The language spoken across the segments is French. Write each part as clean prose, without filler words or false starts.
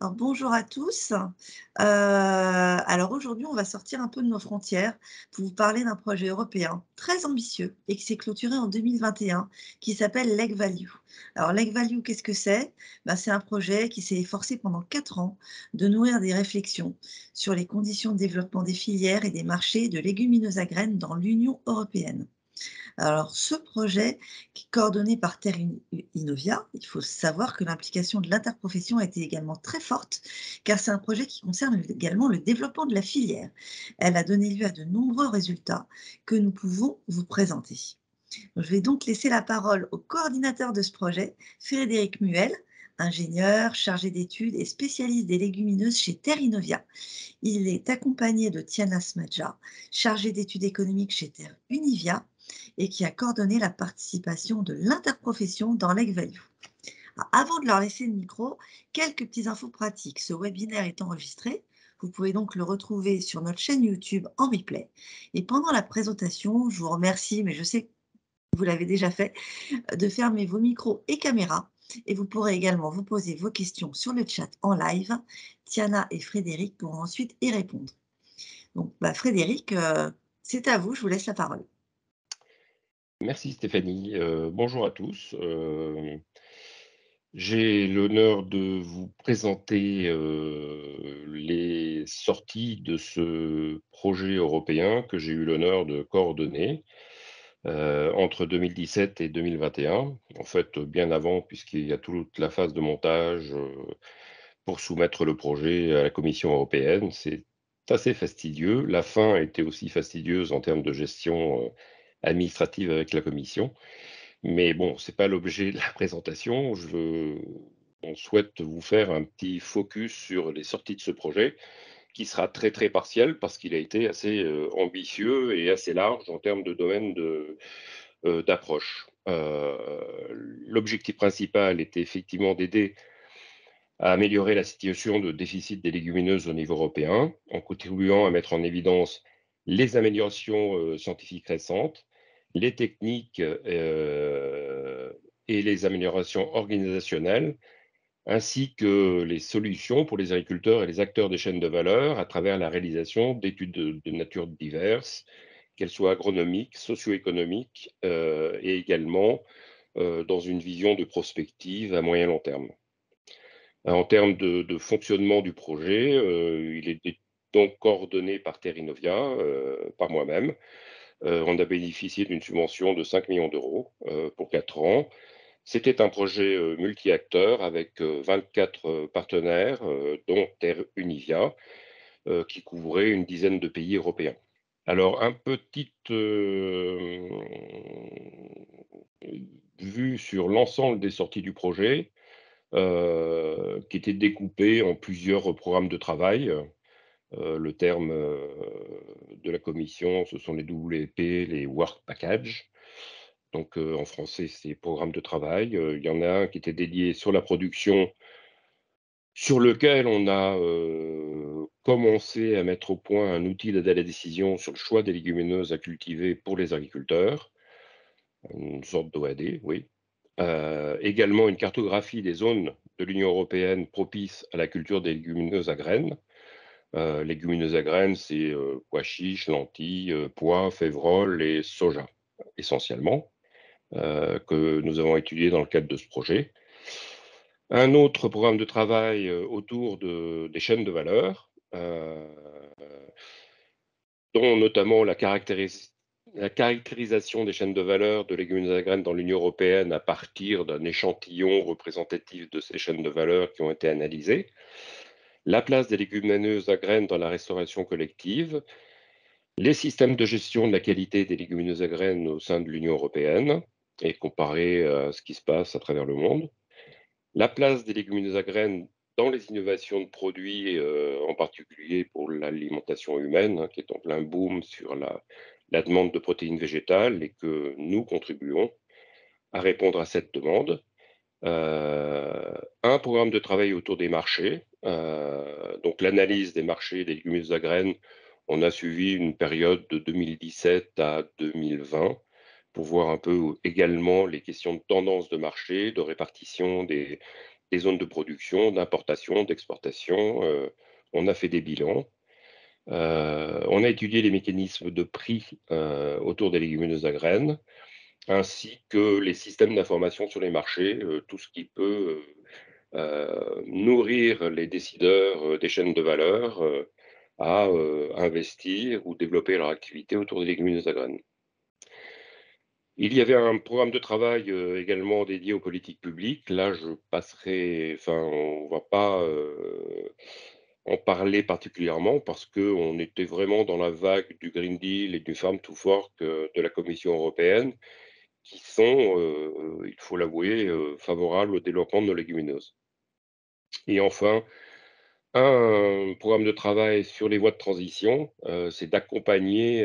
Alors bonjour à tous. Alors aujourd'hui, on va sortir un peu de nos frontières pour vous parler d'un projet européen très ambitieux et qui s'est clôturé en 2021, qui s'appelle Lake Value. Alors Lake Value, qu'est-ce que c'est? C'est un projet qui s'est efforcé pendant 4 ans de nourrir des réflexions sur les conditions de développement des filières et des marchés de légumineuses à graines dans l'Union européenne. Alors, ce projet, qui est coordonné par Innovia, il faut savoir que l'implication de l'interprofession a été également très forte, car c'est un projet qui concerne également le développement de la filière. Elle a donné lieu à de nombreux résultats que nous pouvons vous présenter. Je vais donc laisser la parole au coordinateur de ce projet, Frédéric Muel, ingénieur, chargé d'études et spécialiste des légumineuses chez Terre Innovia. Il est accompagné de Tiana Smadja, chargée d'études économiques chez Terre Univia et qui a coordonné la participation de l'interprofession dans Lake Value. Avant de leur laisser le micro, quelques petites infos pratiques. Ce webinaire est enregistré. Vous pouvez donc le retrouver sur notre chaîne YouTube en replay. Et pendant la présentation, je vous remercie, mais je sais que vous l'avez déjà fait, de fermer vos micros et caméras. Et vous pourrez également vous poser vos questions sur le chat en live. Tiana et Frédéric pourront ensuite y répondre. Donc, Frédéric, c'est à vous, je vous laisse la parole. Merci Stéphanie. Bonjour à tous. J'ai l'honneur de vous présenter les sorties de ce projet européen que j'ai eu l'honneur de coordonner entre 2017 et 2021. En fait, bien avant, puisqu'il y a toute la phase de montage pour soumettre le projet à la Commission européenne. C'est assez fastidieux. La fin a été aussi fastidieuse en termes de gestion administrative avec la Commission. Mais bon, c'est pas l'objet de la présentation. On souhaite vous faire un petit focus sur les sorties de ce projet, qui sera très très partiel parce qu'il a été assez ambitieux et assez large en termes de domaine d'approche. L'objectif principal était effectivement d'aider à améliorer la situation de déficit des légumineuses au niveau européen, en contribuant à mettre en évidence les améliorations scientifiques récentes, les techniques et les améliorations organisationnelles, ainsi que les solutions pour les agriculteurs et les acteurs des chaînes de valeur à travers la réalisation d'études de nature diverses, qu'elles soient agronomiques, socio-économiques et également dans une vision de prospective à moyen long terme. En termes de fonctionnement du projet, il était donc coordonné par Terrinovia, par moi-même. On a bénéficié d'une subvention de 5 millions d'euros pour 4 ans. C'était un projet multi-acteurs avec 24 partenaires, dont Terre Univia, qui couvrait une dizaine de pays européens. Alors, un petite vue sur l'ensemble des sorties du projet, qui était découpé en plusieurs programmes de travail. Le terme de la commission, ce sont les WP, les Work Package. Donc, en français, c'est programme de travail. Il y en a un qui était dédié sur la production, sur lequel on a commencé à mettre au point un outil d'aide à la décision sur le choix des légumineuses à cultiver pour les agriculteurs, une sorte d'OAD, oui. Également une cartographie des zones de l'Union européenne propices à la culture des légumineuses à graines. Légumineuses à graines, c'est pois chiches, lentilles, pois, févroles et soja, essentiellement, que nous avons étudié dans le cadre de ce projet. Un autre programme de travail autour des chaînes de valeur, dont notamment la caractérisation des chaînes de valeur de légumineuses à graines dans l'Union européenne à partir d'un échantillon représentatif de ces chaînes de valeur qui ont été analysées, la place des légumineuses à graines dans la restauration collective, les systèmes de gestion de la qualité des légumineuses à graines au sein de l'Union européenne et comparé à ce qui se passe à travers le monde, la place des légumineuses à graines dans les innovations de produits, en particulier pour l'alimentation humaine, hein, qui est en plein boom sur la demande de protéines végétales et que nous contribuons à répondre à cette demande. Un programme de travail autour des marchés, donc l'analyse des marchés des légumineuses à graines. On a suivi une période de 2017 à 2020 pour voir un peu également les questions de tendance de marché, de répartition des les zones de production, d'importation, d'exportation. On a fait des bilans. On a étudié les mécanismes de prix autour des légumineuses à graines, ainsi que les systèmes d'information sur les marchés, tout ce qui peut nourrir les décideurs des chaînes de valeur à investir ou développer leur activité autour des légumineuses à graines. Il y avait un programme de travail également dédié aux politiques publiques. Là, je passerai, enfin, on va pas en parler particulièrement parce qu'on était vraiment dans la vague du Green Deal et du Farm to Fork de la Commission européenne, qui sont, il faut l'avouer, favorables au développement de nos légumineuses. Et enfin, un programme de travail sur les voies de transition, c'est d'accompagner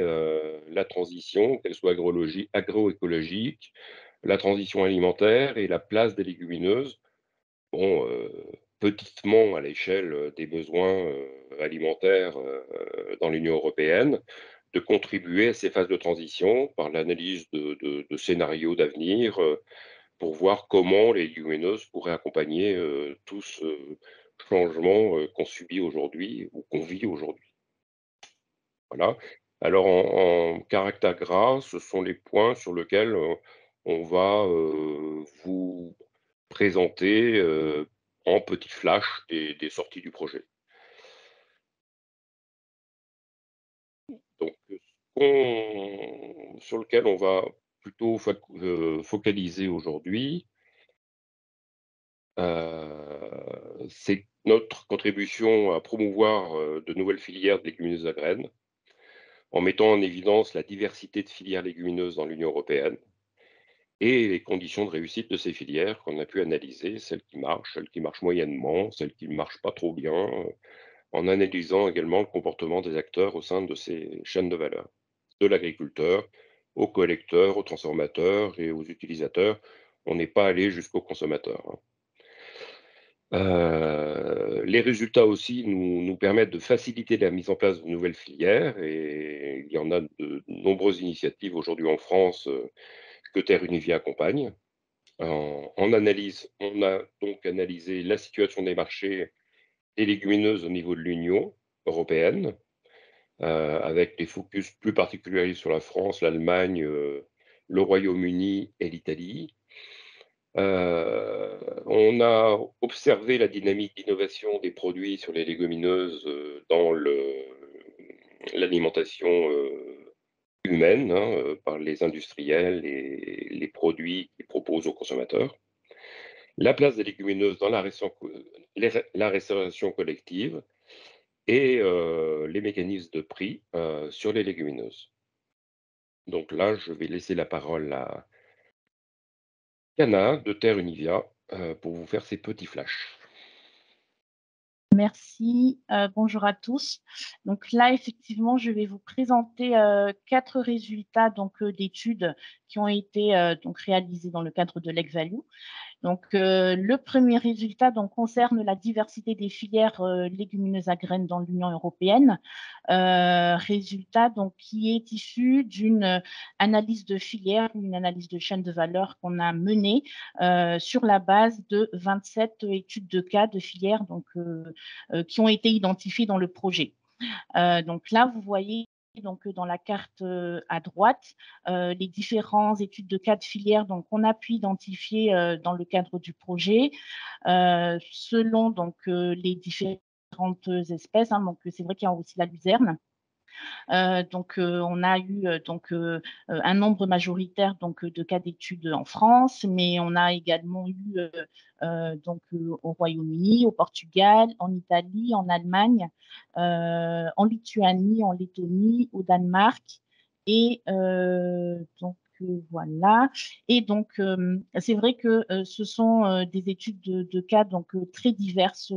la transition, qu'elle soit agroécologique, la transition alimentaire et la place des légumineuses. Bon, petitement à l'échelle des besoins alimentaires dans l'Union européenne, de contribuer à ces phases de transition par l'analyse de scénarios d'avenir, pour voir comment les légumineuses pourraient accompagner tout ce changement qu'on subit aujourd'hui ou qu'on vit aujourd'hui. Voilà. Alors en caractère gras, ce sont les points sur lesquels on va vous présenter en petits flash des sorties du projet. Donc, sur lequel on va plutôt focaliser aujourd'hui, c'est notre contribution à promouvoir de nouvelles filières de légumineuses à graines, en mettant en évidence la diversité de filières légumineuses dans l'Union européenne et les conditions de réussite de ces filières qu'on a pu analyser, celles qui marchent moyennement, celles qui ne marchent pas trop bien, en analysant également le comportement des acteurs au sein de ces chaînes de valeur, de l'agriculteur aux collecteurs, aux transformateurs et aux utilisateurs. On n'est pas allé jusqu'aux consommateurs, hein. Les résultats aussi nous permettent de faciliter la mise en place de nouvelles filières et il y en a de nombreuses initiatives aujourd'hui en France, que Terre Univia accompagne. En analyse, on a donc analysé la situation des marchés des légumineuses au niveau de l'Union européenne, avec des focus plus particuliers sur la France, l'Allemagne, le Royaume-Uni et l'Italie. On a observé la dynamique d'innovation des produits sur les légumineuses, dans l'alimentation, humaine, hein, par les industriels et les produits qu'ils proposent aux consommateurs. La place des légumineuses dans la restauration collective et les mécanismes de prix, sur les légumineuses. Donc là, je vais laisser la parole à Cana de Terre Univia, pour vous faire ces petits flashs. Merci, bonjour à tous. Donc là, effectivement, je vais vous présenter 4 résultats d'études qui ont été donc réalisés dans le cadre de l'EgValue. Donc, le premier résultat concerne la diversité des filières légumineuses à graines dans l'Union européenne. Résultat qui est issu d'une analyse de filière, une analyse de chaîne de valeur qu'on a menée sur la base de 27 études de cas de filières qui ont été identifiées dans le projet. Donc là, vous voyez dans la carte à droite, les différentes études de cas de filière qu'on a pu identifier dans le cadre du projet, selon les différentes espèces. Donc, c'est vrai qu'il y a aussi la luzerne. On a eu un nombre majoritaire de cas d'études en France, mais on a également eu au Royaume-Uni, au Portugal, en Italie, en Allemagne, en Lituanie, en Lettonie, au Danemark. Et voilà. Et c'est vrai que ce sont des études de cas très diverses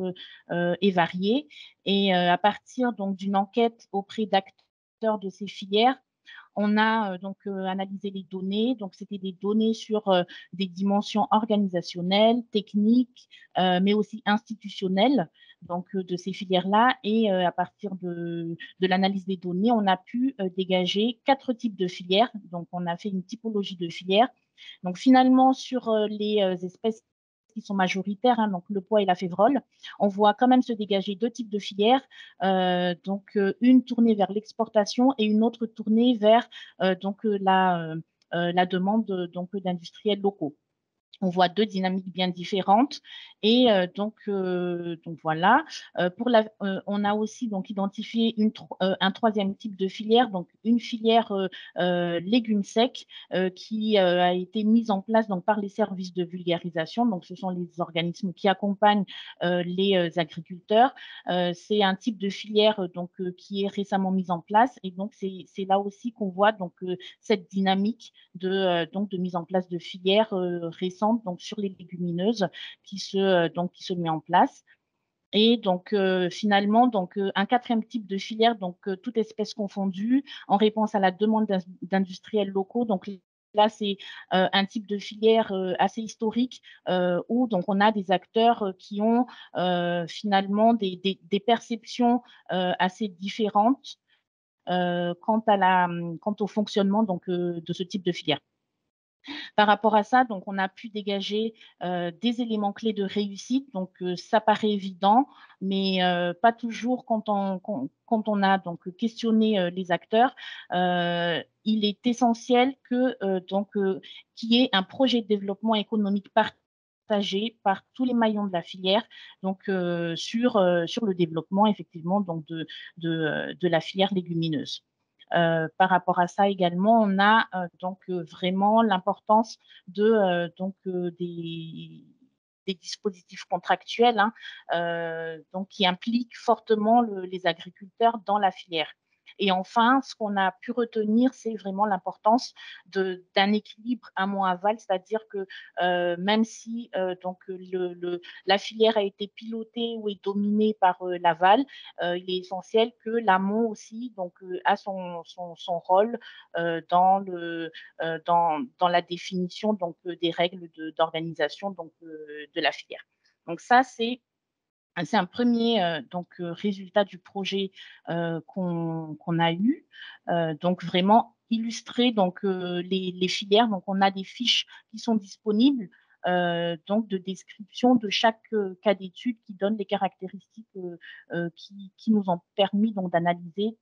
et variées. Et à partir d'une enquête auprès d'acteurs de ces filières, on a analysé les données. Donc, c'était des données sur des dimensions organisationnelles, techniques, mais aussi institutionnelles de ces filières-là. Et à partir de l'analyse des données, on a pu dégager 4 types de filières. Donc, on a fait une typologie de filières. Donc, finalement, sur les espèces qui sont majoritaires, hein, donc le pois et la févrole, on voit quand même se dégager deux types de filières, donc une tournée vers l'exportation et une autre tournée vers la demande d'industriels locaux. On voit deux dynamiques bien différentes et donc voilà. On a aussi donc identifié un troisième type de filière, donc une filière légumes secs qui a été mise en place donc par les services de vulgarisation. Donc ce sont les organismes qui accompagnent les agriculteurs. C'est un type de filière qui est récemment mise en place et donc c'est là aussi qu'on voit donc cette dynamique de mise en place de filières récentes donc sur les légumineuses qui se met en place. Et donc finalement, donc un quatrième type de filière, donc toute espèce confondue, en réponse à la demande d'industriels locaux. Donc là, c'est un type de filière assez historique où donc on a des acteurs qui ont finalement des perceptions assez différentes quant au fonctionnement donc de ce type de filière. Par rapport à ça, donc on a pu dégager des éléments clés de réussite. Donc ça paraît évident, mais pas toujours quand on a donc questionné les acteurs. Il est essentiel qu'il y ait un projet de développement économique partagé par tous les maillons de la filière, donc sur le développement effectivement donc de la filière légumineuse. Par rapport à ça également, on a vraiment l'importance des dispositifs contractuels donc qui impliquent fortement les agriculteurs dans la filière. Et enfin, ce qu'on a pu retenir, c'est vraiment l'importance d'un équilibre amont-aval, c'est-à-dire que même si la filière a été pilotée ou est dominée par l'aval, il est essentiel que l'amont aussi a son rôle dans la définition des règles d'organisation de la filière. Donc ça, c'est un premier résultat du projet qu'on a eu. Donc vraiment illustrer les filières. Donc on a des fiches qui sont disponibles donc de description de chaque cas d'étude qui donne les caractéristiques qui nous ont permis donc d'analyser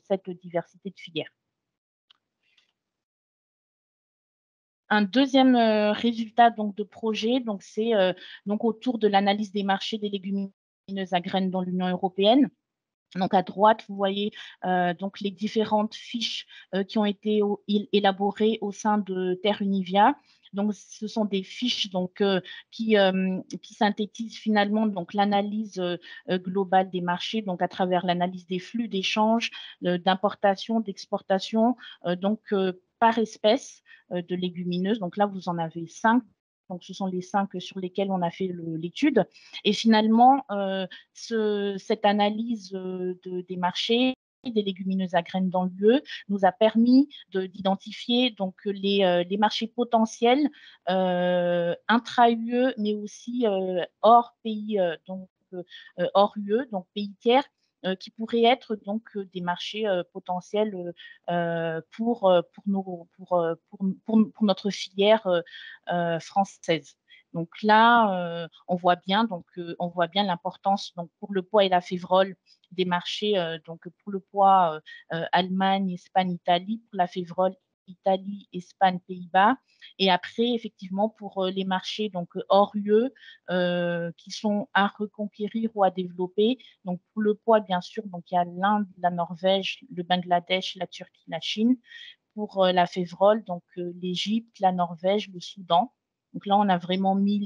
cette diversité de filières. Un deuxième résultat donc de projet, donc c'est donc autour de l'analyse des marchés des légumineuses à graines dans l'Union européenne. Donc à droite, vous voyez donc les différentes fiches qui ont été élaborées au sein de Terre Univia. Donc ce sont des fiches qui synthétisent finalement donc l'analyse globale des marchés, donc à travers l'analyse des flux d'échange, d'importation, d'exportation, par espèce de légumineuses. Donc là, vous en avez 5. Donc, ce sont les 5 sur lesquels on a fait l'étude. Et finalement, cette analyse des marchés des légumineuses à graines dans l'UE nous a permis d'identifier donc les marchés potentiels intra-UE, mais aussi hors pays, hors UE, donc pays tiers, qui pourraient être donc des marchés potentiels pour notre filière française. Donc là, on voit bien l'importance donc pour le pois et la févrole des marchés donc pour le pois Allemagne, Espagne, Italie, pour la févrole Italie, Espagne, Pays-Bas, et après effectivement pour les marchés donc hors UE qui sont à reconquérir ou à développer. Donc pour le pois bien sûr, donc il y a l'Inde, la Norvège, le Bangladesh, la Turquie, la Chine. Pour la févrole, donc l'Égypte, la Norvège, le Soudan. Donc là, on a vraiment mis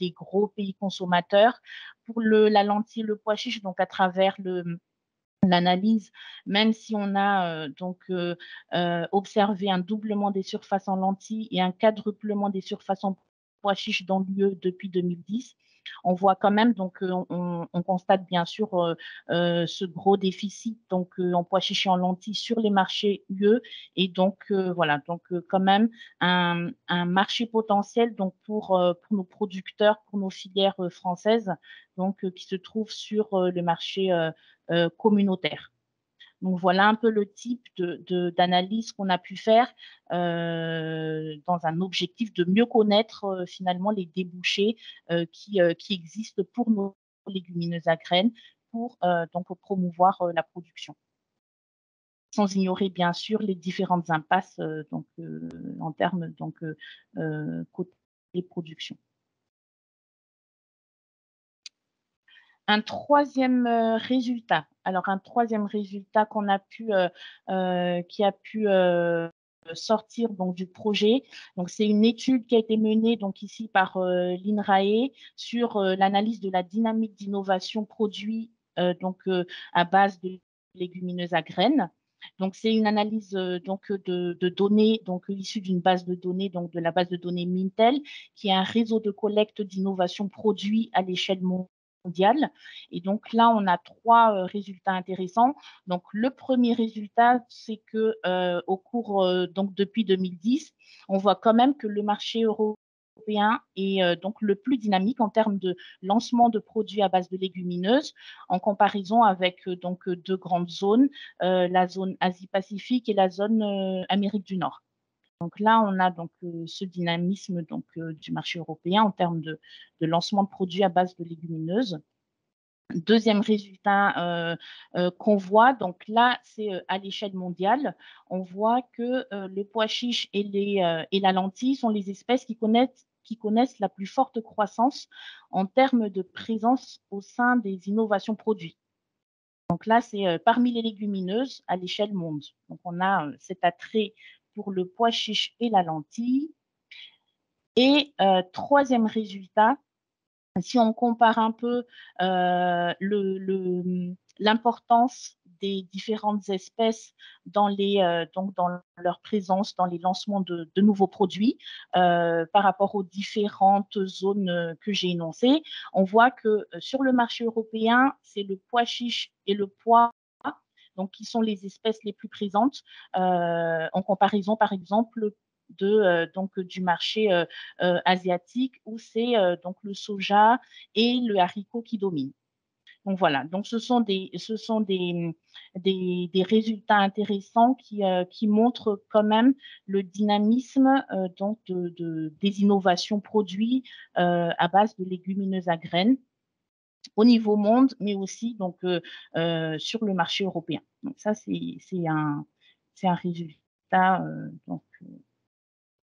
les gros pays consommateurs. Pour la lentille, le pois chiche, donc à travers l'analyse, même si on a observé un doublement des surfaces en lentilles et un quadruplement des surfaces en pois chiche dans l'UE depuis 2010, on voit quand même, donc on constate bien sûr ce gros déficit donc en pois chiches et en lentilles sur les marchés UE, et donc voilà, donc quand même un marché potentiel donc pour nos producteurs, pour nos filières françaises, donc qui se trouvent sur le marché communautaire. Donc, voilà un peu le type d'analyse qu'on a pu faire dans un objectif de mieux connaître finalement les débouchés qui existent pour nos légumineuses à graines pour donc promouvoir la production. Sans ignorer bien sûr les différentes impasses en termes côté production. Un troisième résultat. Alors, un troisième résultat qu'on a pu, qui a pu sortir donc, du projet. Donc, c'est une étude qui a été menée donc, ici par l'INRAE sur l'analyse de la dynamique d'innovation produit à base de légumineuses à graines. Donc, c'est une analyse de données issue d'une base de données, donc de la base de données Mintel, qui est un réseau de collecte d'innovation produit à l'échelle mondiale. Et donc là, on a trois résultats intéressants. Donc, le premier résultat, c'est que au cours, depuis 2010, on voit quand même que le marché européen est donc le plus dynamique en termes de lancement de produits à base de légumineuses, en comparaison avec deux grandes zones, la zone Asie-Pacifique et la zone Amérique du Nord. Donc là, on a ce dynamisme du marché européen en termes de lancement de produits à base de légumineuses. Deuxième résultat qu'on voit, donc là, c'est à l'échelle mondiale, on voit que le pois chiche et la lentille sont les espèces qui connaissent la plus forte croissance en termes de présence au sein des innovations produits. Donc là, c'est parmi les légumineuses à l'échelle monde. Donc on a cet attrait pour le pois chiche et la lentille. Et troisième résultat, si on compare un peu l'importance des différentes espèces dans leur présence dans les lancements de nouveaux produits par rapport aux différentes zones que j'ai énoncées, on voit que sur le marché européen, c'est le pois chiche et le pois qui sont les espèces les plus présentes en comparaison, par exemple, du marché asiatique où c'est le soja et le haricot qui dominent. Donc voilà, donc ce sont des résultats intéressants qui montrent quand même le dynamisme des innovations produits à base de légumineuses à graines au niveau monde, mais aussi sur le marché européen. Donc ça, c'est un résultat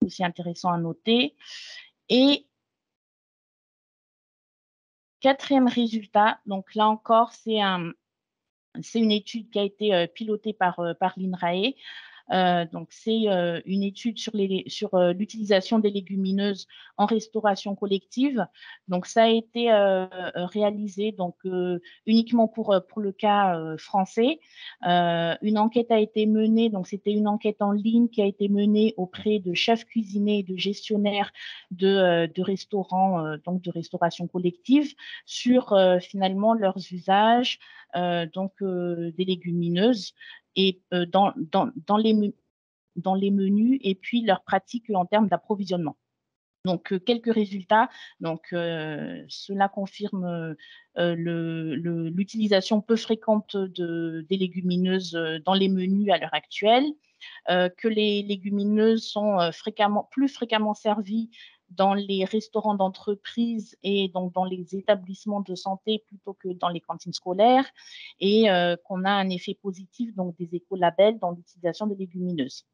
aussi intéressant à noter. Et quatrième résultat, donc là encore, c'est une étude qui a été pilotée par l'INRAE. Donc, c'est une étude sur l'utilisation des légumineuses en restauration collective. Donc, ça a été réalisé uniquement pour le cas français. Une enquête a été menée, donc c'était une enquête en ligne qui a été menée auprès de chefs cuisiniers et de gestionnaires de restaurants, de restauration collective, sur finalement leurs usages des légumineuses et dans les menus et puis leurs pratiques en termes d'approvisionnement. Donc, quelques résultats. Donc, cela confirme l'utilisation peu fréquente des légumineuses dans les menus à l'heure actuelle, que les légumineuses sont plus fréquemment servies dans les restaurants d'entreprise et donc dans les établissements de santé plutôt que dans les cantines scolaires, et qu'on a un effet positif des écolabels dans l'utilisation des légumineuses.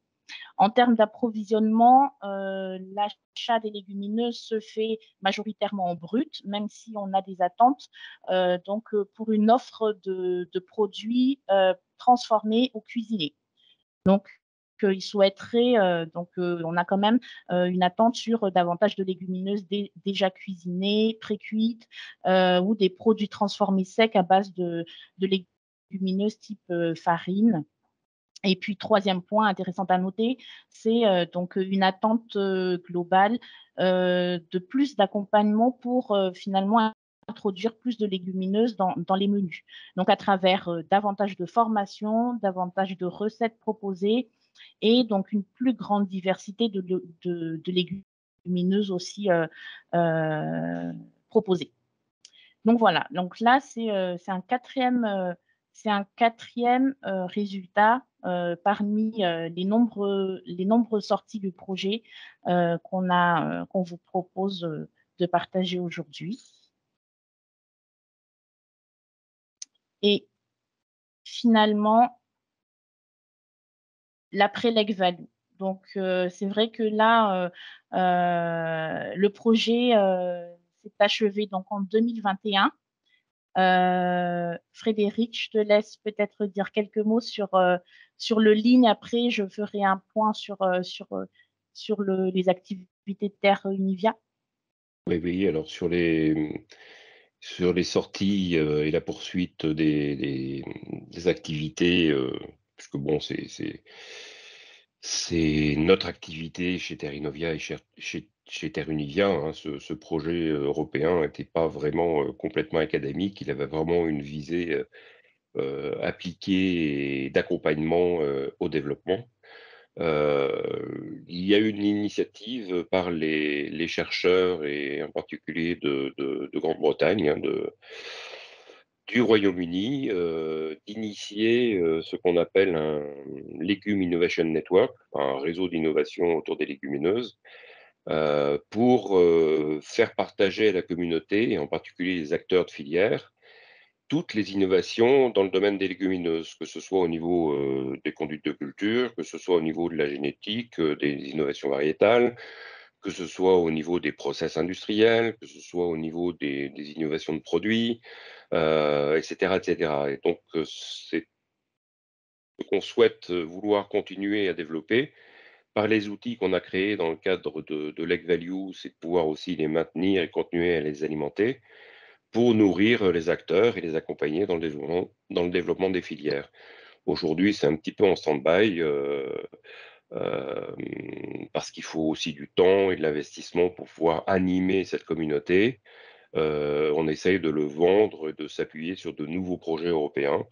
En termes d'approvisionnement, l'achat des légumineuses se fait majoritairement en brut, même si on a des attentes pour une offre de produits transformés ou cuisinés. Donc, ils souhaiteraient, on a quand même une attente sur davantage de légumineuses déjà cuisinées, pré-cuites, ou des produits transformés secs à base de légumineuses type farine. Et puis, troisième point intéressant à noter, c'est une attente globale de plus d'accompagnement pour finalement introduire plus de légumineuses dans les menus. Donc, à travers davantage de formations, davantage de recettes proposées et donc une plus grande diversité de légumineuses aussi proposées. Donc, voilà. Donc là, c'est un quatrième c'est un quatrième résultat parmi les nombreuses sorties du projet qu'on vous propose de partager aujourd'hui. Et finalement, l'après-leg value. Donc, c'est vrai que là, le projet s'est achevé donc en 2021. Frédéric, je te laisse peut-être dire quelques mots sur le lean. Après, je ferai un point sur les activités de Terre Univia. Oui, oui, alors sur les sorties et la poursuite des activités, puisque bon, c'est notre activité chez Terre Innovia et chez Terre Univia, hein. Ce projet européen n'était pas vraiment complètement académique, il avait vraiment une visée appliquée et d'accompagnement au développement. Il y a eu une initiative par les chercheurs et en particulier de Grande-Bretagne, hein, du Royaume-Uni, d'initier ce qu'on appelle un Legume Innovation Network, un réseau d'innovation autour des légumineuses, pour faire partager à la communauté, et en particulier les acteurs de filière, toutes les innovations dans le domaine des légumineuses, que ce soit au niveau des conduites de culture, que ce soit au niveau de la génétique, des innovations variétales, que ce soit au niveau des process industriels, que ce soit au niveau des innovations de produits, etc., etc. Et donc, c'est ce qu'on souhaite vouloir continuer à développer par les outils qu'on a créés dans le cadre de Leg Value, c'est de pouvoir aussi les maintenir et continuer à les alimenter pour nourrir les acteurs et les accompagner dans le développement des filières. Aujourd'hui, c'est un petit peu en stand-by parce qu'il faut aussi du temps et de l'investissement pour pouvoir animer cette communauté. On essaye de le vendre et de s'appuyer sur de nouveaux projets européens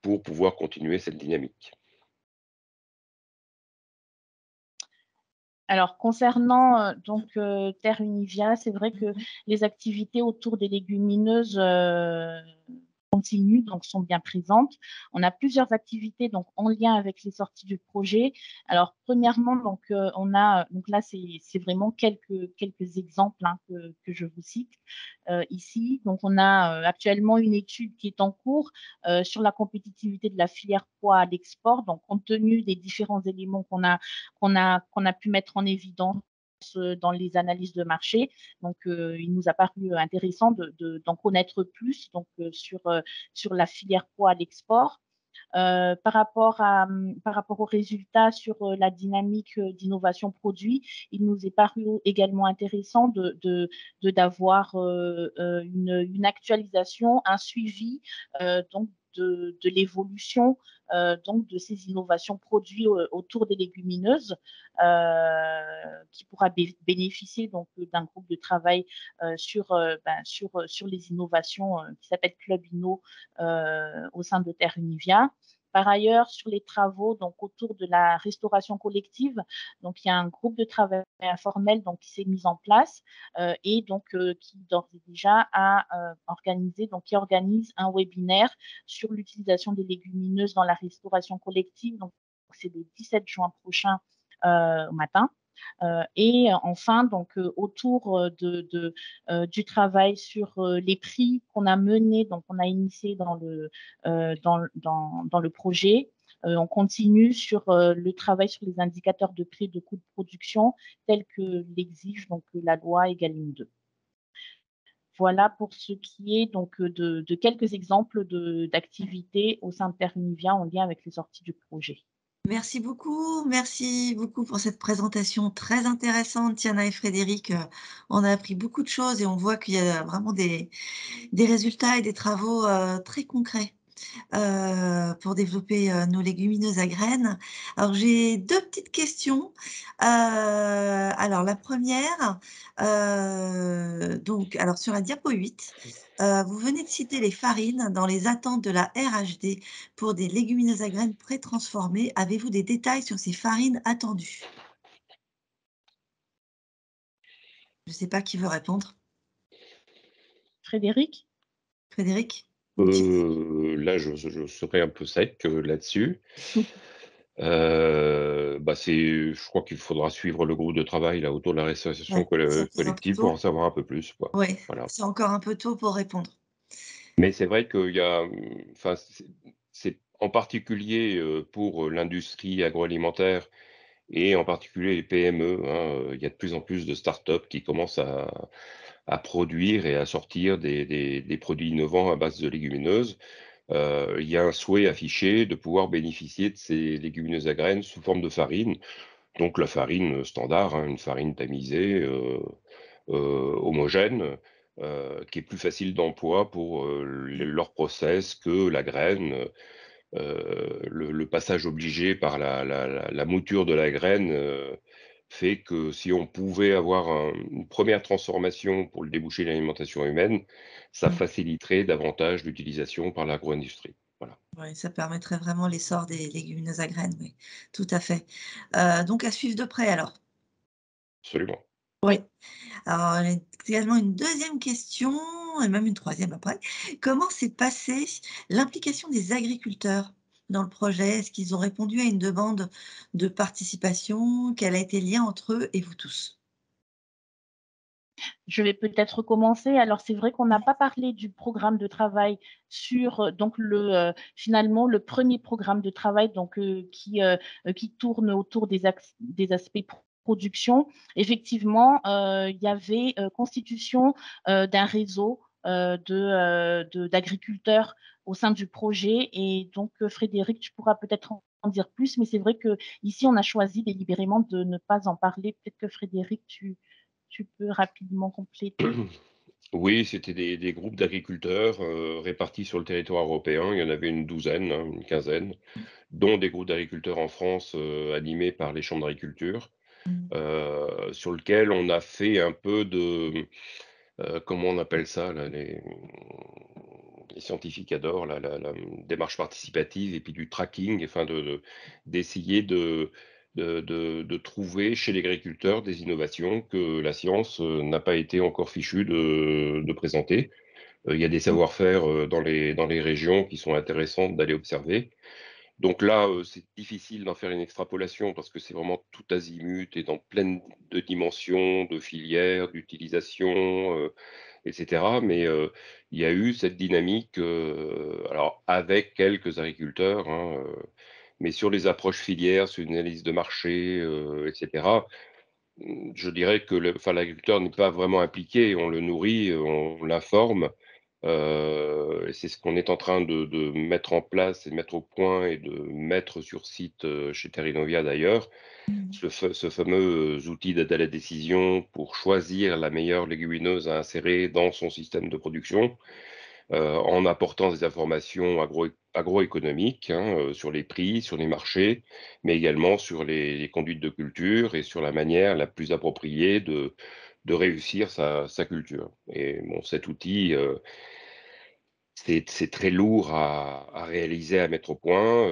pour pouvoir continuer cette dynamique. Alors, concernant Terre Univia, c'est vrai que les activités autour des légumineuses continuent, donc sont bien présentes. On a plusieurs activités donc en lien avec les sorties du projet. Alors, premièrement, donc on a donc là c'est vraiment quelques exemples hein, que je vous cite ici. Donc, on a actuellement une étude qui est en cours sur la compétitivité de la filière pois à l'export. Donc, compte tenu des différents éléments qu'on a pu mettre en évidence dans les analyses de marché. Donc, il nous a paru intéressant d'en connaître plus donc, sur la filière pois à l'export. Par rapport aux résultats sur la dynamique d'innovation produit, il nous est paru également intéressant d'avoir une actualisation, un suivi donc de l'évolution donc de ces innovations produits autour des légumineuses qui pourra bénéficier donc d'un groupe de travail sur les innovations qui s'appelle Club Inno au sein de Terre Univia. Par ailleurs, sur les travaux donc autour de la restauration collective, donc il y a un groupe de travail informel donc qui s'est mis en place et donc qui d'ores et déjà a organisé donc qui organise un webinaire sur l'utilisation des légumineuses dans la restauration collective. Donc c'est le 17 juin prochain au matin. Et enfin, donc autour du travail sur les prix qu'on a mené, donc on a initié dans le projet. On continue sur le travail sur les indicateurs de prix et de coûts de production tels que l'exige donc la loi Egalim 2. Voilà pour ce qui est donc de quelques exemples d'activités au sein de Terre Univia en lien avec les sorties du projet. Merci beaucoup pour cette présentation très intéressante, Tiana et Frédéric. On a appris beaucoup de choses et on voit qu'il y a vraiment des résultats et des travaux très concrets pour développer nos légumineuses à graines. Alors j'ai 2 petites questions. Alors la première, donc alors sur la diapo 8, vous venez de citer les farines dans les attentes de la RHD pour des légumineuses à graines pré-transformées. Avez-vous des détails sur ces farines attendues? Je ne sais pas qui veut répondre. Frédéric? Frédéric? Là, je serais un peu sec, là-dessus. Je crois qu'il faudra suivre le groupe de travail là autour de la Ouais, restauration c'est peut-être un peu collective pour tôt. en savoir un peu plus, quoi. Ouais, Voilà. c'est encore un peu tôt pour répondre. Mais c'est vrai qu'il y a, enfin, c'est en particulier, pour, l'industrie agroalimentaire et en particulier les PME, hein, il y a de plus en plus de start-up qui commencent à produire et à sortir des produits innovants à base de légumineuses. Il y a un souhait affiché de pouvoir bénéficier de ces légumineuses à graines sous forme de farine. Donc la farine, standard, hein, une farine tamisée, homogène, qui est plus facile d'emploi pour, leur process que la graine. Le passage obligé par la mouture de la graine, fait que si on pouvait avoir une première transformation pour le débouché de l'alimentation humaine, ça Mmh. faciliterait davantage l'utilisation par l'agro-industrie. Voilà, Ouais, ça permettrait vraiment l'essor des légumineuses à graines, oui, tout à fait. Donc à suivre de près alors. absolument. Oui. Alors, également une deuxième question et même une troisième après. Comment s'est passée l'implication des agriculteurs dans le projet? Est-ce qu'ils ont répondu à une demande de participation? Quel a été le lien entre eux et vous tous? Je vais peut-être commencer. Alors c'est vrai qu'on n'a pas parlé du programme de travail sur, donc finalement le premier programme de travail donc qui tourne autour des aspects production. Effectivement, il y avait, constitution, d'un réseau, d'agriculteurs au sein du projet et donc Frédéric, tu pourras peut-être en dire plus, mais c'est vrai qu'ici on a choisi délibérément de ne pas en parler. Peut-être que Frédéric, tu peux rapidement compléter? Oui, c'était des groupes d'agriculteurs, répartis sur le territoire européen. Il y en avait une douzaine, hein, une quinzaine, dont des groupes d'agriculteurs en France, animés par les chambres d'agriculture, Mmh. sur lequel on a fait un peu de, comment on appelle ça là? Les scientifiques adorent la démarche participative et puis du tracking, enfin d'essayer de trouver chez les agriculteurs des innovations que la science, n'a pas été encore fichue de présenter. Il y a des savoir-faire, dans les régions qui sont intéressantes d'aller observer. Donc là, c'est difficile d'en faire une extrapolation parce que c'est vraiment tout azimut et dans plein de dimensions, de filières, d'utilisation, et cetera. Mais, il y a eu cette dynamique, alors avec quelques agriculteurs, hein, mais sur les approches filières, sur une analyse de marché, et cetera, je dirais que l'agriculteur n'est pas vraiment impliqué. On le nourrit, on l'informe. Et c'est ce qu'on est en train de mettre en place et de mettre au point et de mettre sur site, chez Terrinovia d'ailleurs. Mmh. Ce fameux, outil d'aide à la décision pour choisir la meilleure légumineuse à insérer dans son système de production, en apportant des informations agroéconomiques, hein, sur les prix, sur les marchés, mais également sur les conduites de culture et sur la manière la plus appropriée de réussir sa culture. Et bon, cet outil, c'est très lourd à réaliser, à mettre au point.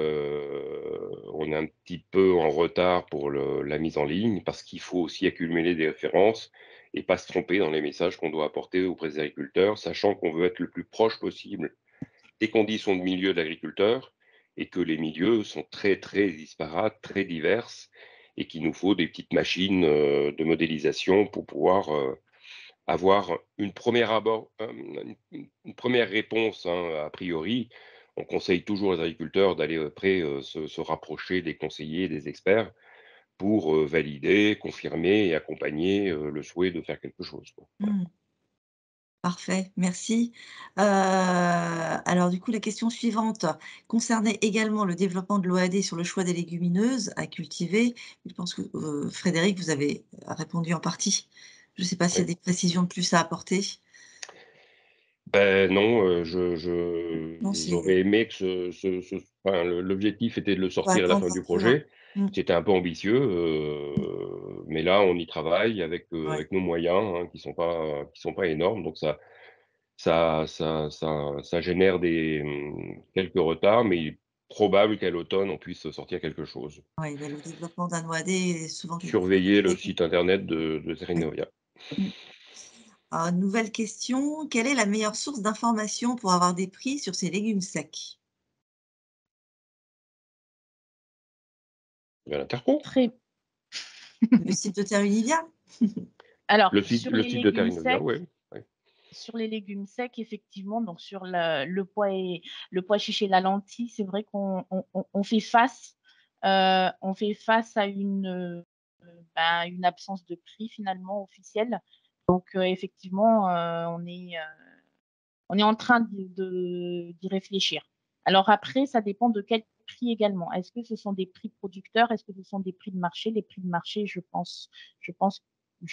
On est un petit peu en retard pour la mise en ligne parce qu'il faut aussi accumuler des références et pas se tromper dans les messages qu'on doit apporter auprès des agriculteurs, sachant qu'on veut être le plus proche possible des conditions de milieu de l'agriculteur et que les milieux sont très, très disparates, très diverses et qu'il nous faut des petites machines, de modélisation pour pouvoir, avoir une première réponse, hein, a priori. On conseille toujours aux agriculteurs d'aller, après, se rapprocher des conseillers, des experts pour, valider, confirmer et accompagner, le souhait de faire quelque chose, quoi. Voilà. Mmh. Parfait, merci. Alors du coup, la question suivante concernait également le développement de l'OAD sur le choix des légumineuses à cultiver. Je pense que, Frédéric, vous avez répondu en partie. Je ne sais pas s'il y a Oui. des précisions de plus à apporter? Ben non, Non, j'aurais c'est aimé que enfin, l'objectif était de le pas sortir à la attendre fin un du peu plus loin. projet. Mmh, C'était un peu ambitieux, mais là, on y travaille ouais. avec nos moyens, hein, qui sont pas énormes, donc ça génère quelques retards, mais il est probable qu'à l'automne, on puisse sortir quelque chose. Oui, bah, le développement d'un OAD est souvent quelque chose de Surveiller le très site internet de complet. Terrinovia. Mmh. Alors, nouvelle question, quelle est la meilleure source d'information pour avoir des prix sur ces légumes secs? L'Interco, Très Le site de Terre Univia? alors le site de Terrinovia, ouais, ouais. sur les légumes secs, effectivement, donc sur le pois chiche et la lentille, c'est vrai qu'on on fait face à une absence de prix finalement officiel. Donc effectivement, on est en train d'y réfléchir. Alors après, ça dépend de quel prix également. Est-ce que ce sont des prix producteurs? Est-ce que ce sont des prix de marché? Les prix de marché, je pense, je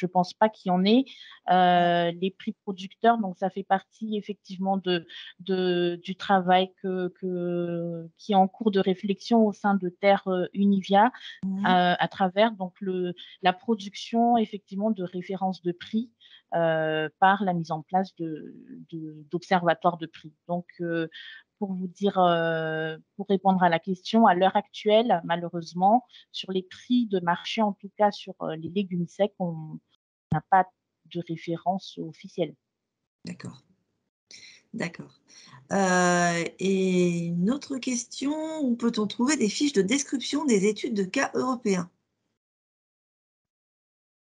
pense pas qu'il y en ait. Les prix producteurs, donc ça fait partie effectivement du travail qui est en cours de réflexion au sein de Terre Univia Mmh. à travers donc la production effectivement de références de prix par la mise en place d'observatoires de prix. Donc, pour vous dire, pour répondre à la question, à l'heure actuelle, malheureusement, sur les prix de marché, en tout cas sur les légumes secs, on n'a pas de référence officielle. D'accord, d'accord. Et une autre question, où peut-on trouver des fiches de description des études de cas européens?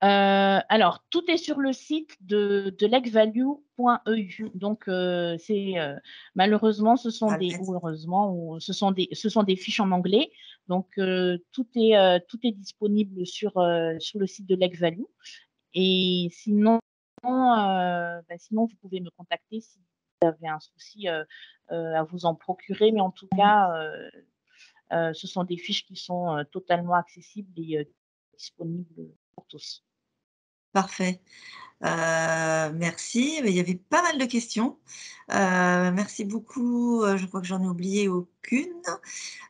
Alors, tout est sur le site de legvalue.eu. Mmh, Donc, malheureusement, ce on sont va le des, mettre. ou heureusement, ce sont des fiches en anglais. Donc, tout est disponible sur le site de legvalue. Et sinon, sinon, vous pouvez me contacter si vous avez un souci à vous en procurer. Mais en tout Mmh, cas, ce sont des fiches qui sont totalement accessibles et disponibles pour tous. parfait. Merci, mais il y avait pas mal de questions. Merci beaucoup, je crois que j'en ai oublié aucune.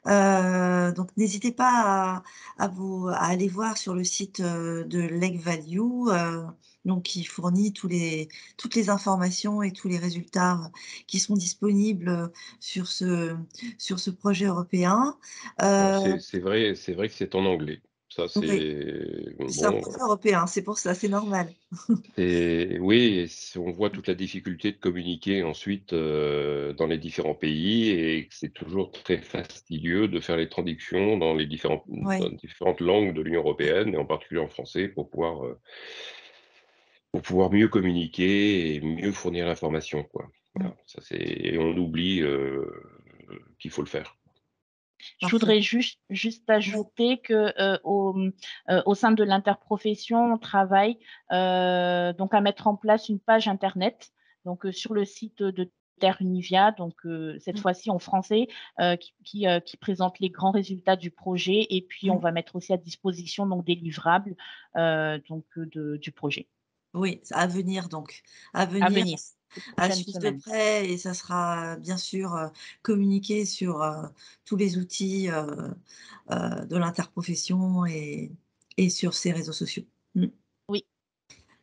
Donc n'hésitez pas à aller voir sur le site, de Lake Value, donc qui fournit toutes les informations et tous les résultats, qui sont disponibles, sur ce projet européen. Alors Heu, c'est vrai que c'est en anglais. Ça, oui, c'est c'est un bon, projet européen, c'est pour ça, c'est normal. c'est oui, et on voit toute la difficulté de communiquer ensuite, dans les différents pays, et que c'est toujours très fastidieux de faire les traductions dans Ouais, les différentes langues de l'Union européenne, et en particulier en français, pour pouvoir mieux communiquer et mieux fournir l'information, quoi. mmh, Voilà, ça c'est et on oublie, qu'il faut le faire. Je parfait. voudrais juste Ouais, ajouter que, au sein de l'interprofession, on travaille, donc à mettre en place une page internet, donc sur le site de Terre Univia, donc cette mmh, fois-ci en français, qui présente les grands résultats du projet et puis on mmh. va mettre aussi à disposition donc des livrables, du projet. Oui, à venir donc, à À venir, venir, ces à prochaines suivre de semaines. près et ça sera bien sûr, communiqué sur, tous les outils, de l'interprofession et sur ses réseaux sociaux. Mmh. Oui.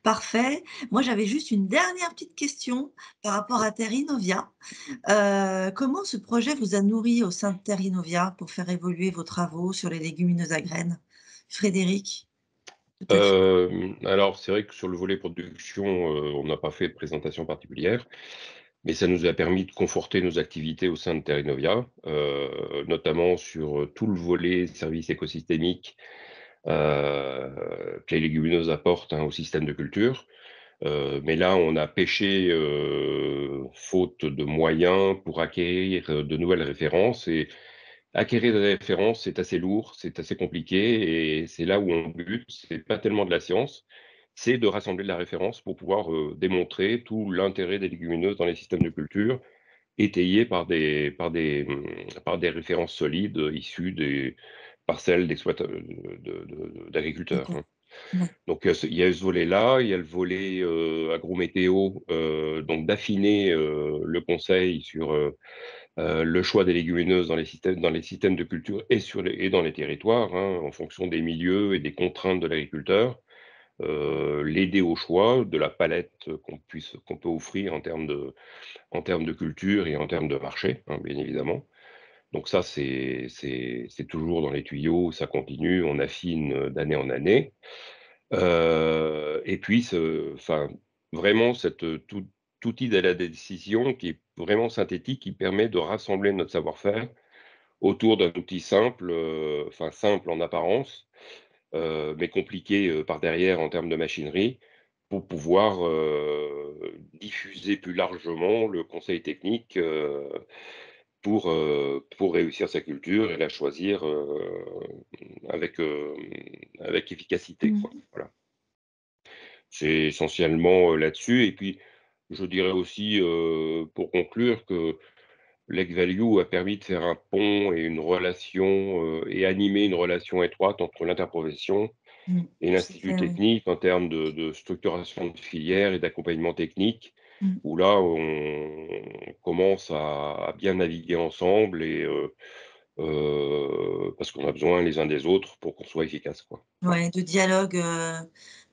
Parfait. Moi, j'avais juste une dernière petite question par rapport à Terrinovia. Comment ce projet vous a nourri au sein de Terrinovia pour faire évoluer vos travaux sur les légumineuses à graines? Frédéric, peut-être? Alors c'est vrai que sur le volet production, on n'a pas fait de présentation particulière, mais ça nous a permis de conforter nos activités au sein de Terrinovia, notamment sur, tout le volet services écosystémiques, que les légumineuses apportent, hein, au système de culture. Mais là, on a pêché, faute de moyens pour acquérir, de nouvelles références, et acquérir des références, c'est assez lourd, c'est assez compliqué, et c'est là où on bute. C'est pas tellement de la science, c'est de rassembler de la référence pour pouvoir, démontrer tout l'intérêt des légumineuses dans les systèmes de culture, étayés par des références solides, issues des parcelles d'agriculteurs, D'accord. hein. Ouais. Donc, il y a ce volet-là, il y a le volet, agrométéo, donc d'affiner, le conseil sur, le choix des légumineuses dans les systèmes de culture et dans les territoires, hein, en fonction des milieux et des contraintes de l'agriculteur. L'aider au choix de la palette qu'on peut offrir en termes de culture et en termes de marché, hein, bien évidemment. Donc ça, c'est toujours dans les tuyaux, ça continue, on affine, d'année en année. Et puis enfin, vraiment tout outil de la décision qui est vraiment synthétique, qui permet de rassembler notre savoir-faire autour d'un outil simple, enfin simple en apparence, mais compliqué, par derrière en termes de machinerie, pour pouvoir, diffuser plus largement le conseil technique, pour réussir sa culture et la choisir, avec efficacité, quoi. Mmh. Voilà. C'est essentiellement, là-dessus et puis je dirais aussi, pour conclure que Lake Value a permis de faire un pont et une relation, et animer une relation étroite entre l'interprofession Mmh. et Tout à l'institut fait, oui. technique en termes de structuration de filière et d'accompagnement technique, Mmh. où là, on commence à bien naviguer ensemble et parce qu'on a besoin les uns des autres pour qu'on soit efficace, quoi. Voilà, Ouais, de dialogue,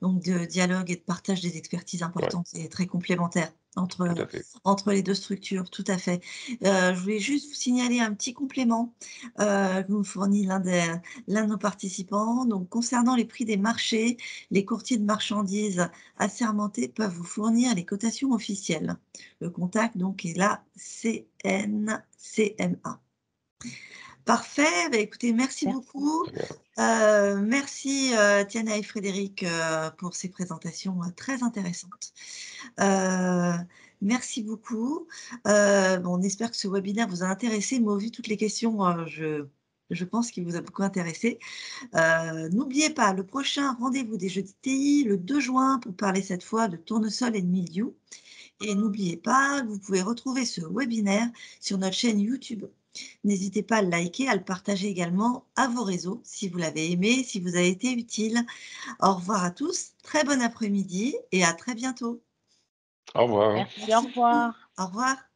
donc de dialogue et de partage des expertises ouais, importantes et très complémentaires tout à fait. entre les 2 structures, tout à fait. Je voulais juste vous signaler un petit complément, que nous fournit l'un de nos participants. Donc concernant les prix des marchés, les courtiers de marchandises assermentés peuvent vous fournir les cotations officielles. Le contact donc est la CNCMA. Parfait, bah, écoutez, merci Merci. beaucoup. Très bien. Merci, Tiana et Frédéric, pour ces présentations, très intéressantes. Merci beaucoup. Bon, on espère que ce webinaire vous a intéressé. Moi, vu toutes les questions, je pense qu'il vous a beaucoup intéressé. N'oubliez pas, le prochain rendez-vous des Jeudis TI, le 2 juin, pour parler cette fois de tournesol et de mildiou. Et n'oubliez pas, vous pouvez retrouver ce webinaire sur notre chaîne YouTube. N'hésitez pas à le liker, à le partager également à vos réseaux si vous l'avez aimé, si vous avez été utile. Au revoir à tous, très bon après-midi et à très bientôt. Au revoir. Merci, au Merci beaucoup. revoir. Au revoir.